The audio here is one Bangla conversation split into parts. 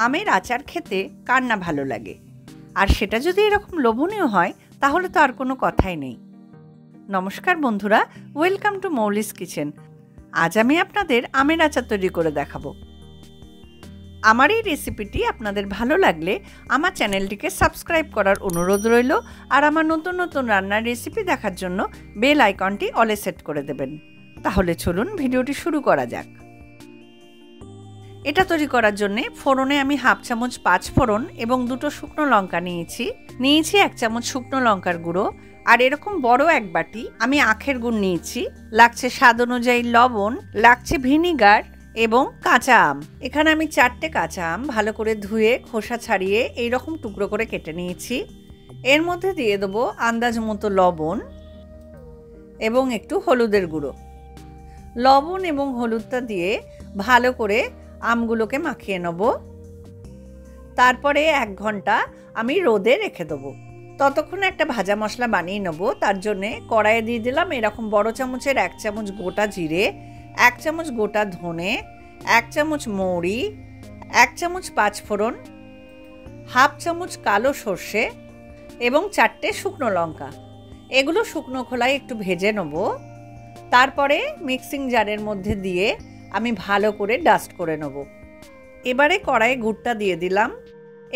আমের আচার খেতে কার না ভালো লাগে, আর সেটা যদি এরকম লোভনীয় হয় তাহলে তো আর কোনো কথাই নেই। নমস্কার বন্ধুরা, ওয়েলকাম টু মৌলিস কিচেন। আজ আমি আপনাদের আমের আচার তৈরি করে দেখাবো। আমার এই রেসিপিটি আপনাদের ভালো লাগলে আমার চ্যানেলটিকে সাবস্ক্রাইব করার অনুরোধ রইল, আর আমার নতুন নতুন রান্নার রেসিপি দেখার জন্য বেল আইকনটি অলে সেট করে দেবেন। তাহলে চলুন ভিডিওটি শুরু করা যাক। এটা তৈরি করার জন্য ফোড়নে আমি হাফ চামচ 5 ফোড়ন এবং 2টো শুকনো লঙ্কা নিয়েছি 1 চামচ শুকনো লঙ্কার গুঁড়ো, আর এরকম বড় এক বাটি আমি আখের গুড় নিয়েছি, লাগছে স্বাদ অনুযায়ী লবণ, লাগছে ভিনিগার এবং কাঁচা আম। এখানে আমি 4টে কাঁচা আম ভালো করে ধুয়ে খোসা ছাড়িয়ে এইরকম টুকরো করে কেটে নিয়েছি। এর মধ্যে দিয়ে দেবো আন্দাজ মতো লবণ এবং একটু হলুদের গুঁড়ো। লবণ এবং হলুদটা দিয়ে ভালো করে আমগুলোকে মাখিয়ে নেব। তারপরে 1 ঘন্টা আমি রোদে রেখে দেবো। ততক্ষণে একটা ভাজা মশলা বানিয়ে নেব। তার জন্যে কড়াইয়ে দিয়ে দিলাম এরকম বড় চামচের 1 চামচ গোটা জিরে, 1 চামচ গোটা ধনে, 1 চামচ মৌরি, 1 চামচ 5 ফোড়ন, হাফ চামচ কালো সর্ষে এবং 4টে শুকনো লঙ্কা। এগুলো শুকনো খোলায় একটু ভেজে নেব। তারপরে মিক্সিং জারের মধ্যে দিয়ে আমি ভালো করে ডাস্ট করে নেব। এবারে কড়াইয়ে গুড়টা দিয়ে দিলাম।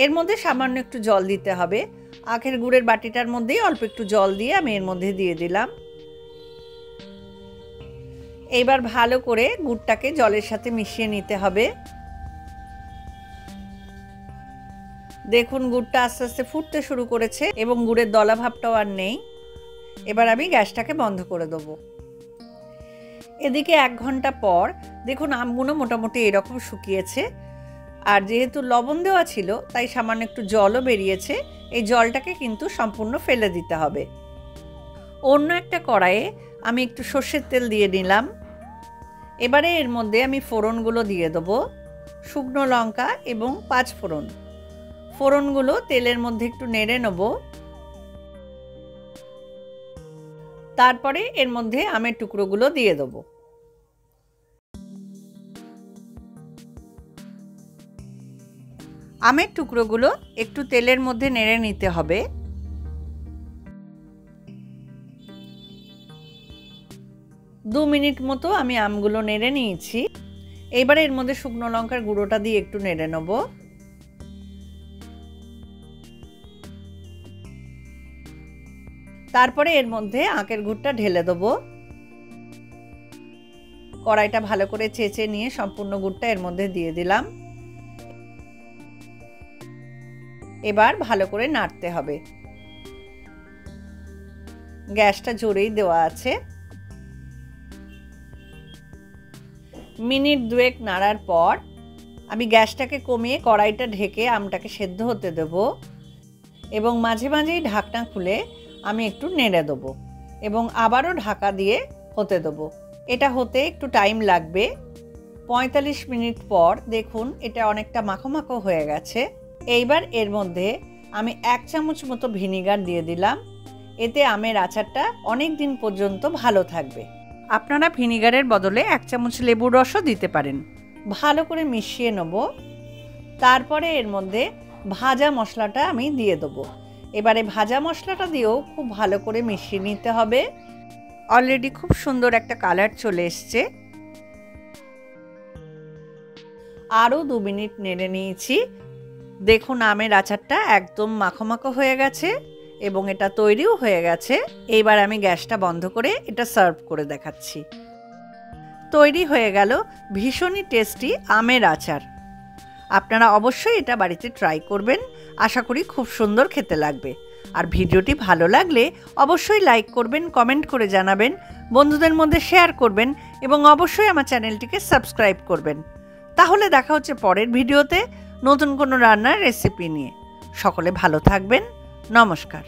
এর মধ্যে সামান্য একটু জল দিতে হবে। আখের গুড়ের বাটিটার মধ্যেই অল্প একটু জল দিয়ে আমি এর মধ্যে দিয়ে দিলাম। এবার ভালো করে গুড়টাকে জলের সাথে মিশিয়ে নিতে হবে। দেখুন গুড়টা আস্তে আস্তে ফুটতে শুরু করেছে এবং গুড়ের দলা ভাবটাও আর নেই। এবার আমি গ্যাসটাকে বন্ধ করে দেবো। এদিকে 1 ঘন্টা পর দেখুন আমগুলো মোটামুটি এরকম শুকিয়েছে, আর যেহেতু লবণ দেওয়া ছিল তাই সামান্য একটু জলও বেরিয়েছে। এই জলটাকে কিন্তু সম্পূর্ণ ফেলে দিতে হবে। অন্য একটা কড়াইয়ে আমি একটু সর্ষের তেল দিয়ে নিলাম। এবারে এর মধ্যে আমি ফোড়নগুলো দিয়ে দেবো, শুকনো লঙ্কা এবং 5 ফোড়ন। ফোড়নগুলো তেলের মধ্যে একটু নেড়ে নেব। তারপরে এর মধ্যে আমের টুকরোগুলো দিয়ে দেবো। আমের টুকরোগুলো একটু তেলের মধ্যে নেড়ে নিতে হবে। 2 মিনিট মতো আমি আমগুলো নেড়ে নিয়েছি। এবারে এর মধ্যে শুকনো লঙ্কার গুঁড়োটা দিয়ে একটু নেড়ে নেব। তারপরে এর মধ্যে আখের গুড়টা ঢেলে দেবো। কড়াইটা ভালো করে চেঁচে নিয়ে সম্পূর্ণ গুড়টা এর মধ্যে দিয়ে দিলাম। এবার ভালো করে নাড়তে হবে। গ্যাসটা জোরেই দেওয়া আছে। মিনিট 2 নাড়ার পর আমি গ্যাসটাকে কমিয়ে কড়াইটা ঢেকে আমটাকে সেদ্ধ হতে দেব এবং মাঝে মাঝেই ঢাকনা খুলে আমি একটু নেড়ে দেবো এবং আবারও ঢাকা দিয়ে হতে দেবো। এটা হতে একটু টাইম লাগবে। 45 মিনিট পর দেখুন এটা অনেকটা মাখো মাখো হয়ে গেছে। এইবার এর মধ্যে আমি 1 চামচ মতো ভিনিগার দিয়ে দিলাম। এতে আমের আচারটা অনেক দিন পর্যন্ত ভালো থাকবে। আপনারা ভিনিগারের বদলে 1 চামচ লেবুর রসও দিতে পারেন। ভালো করে মিশিয়ে নেব। তারপরে এর মধ্যে ভাজা মশলাটা আমি দিয়ে দেবো। এবারে ভাজা মশলাটা দিয়েও খুব ভালো করে মিশিয়ে নিতে হবে। অলরেডি খুব সুন্দর একটা কালার চলে এসছে। আরও 2 মিনিট নেড়ে নিয়েছি। দেখুন আমের আচারটা একদম মাখো মাখো হয়ে গেছে এবং এটা তৈরিও হয়ে গেছে। এইবার আমি গ্যাসটা বন্ধ করে এটা সার্ভ করে দেখাচ্ছি। তৈরি হয়ে গেল ভীষণই টেস্টি আমের আচার। আপনারা অবশ্যই এটা বাড়িতে ট্রাই করবেন। আশা করি খুব সুন্দর খেতে লাগবে। আর ভিডিওটি ভালো লাগলে অবশ্যই লাইক করবেন, কমেন্ট করে জানাবেন, বন্ধুদের মধ্যে শেয়ার করবেন এবং অবশ্যই আমার চ্যানেলটিকে সাবস্ক্রাইব করবেন। তাহলে দেখা হচ্ছে পরের ভিডিওতে নতুন কোনো রান্নার রেসিপি নিয়ে। সকলে ভালো থাকবেন। নমস্কার।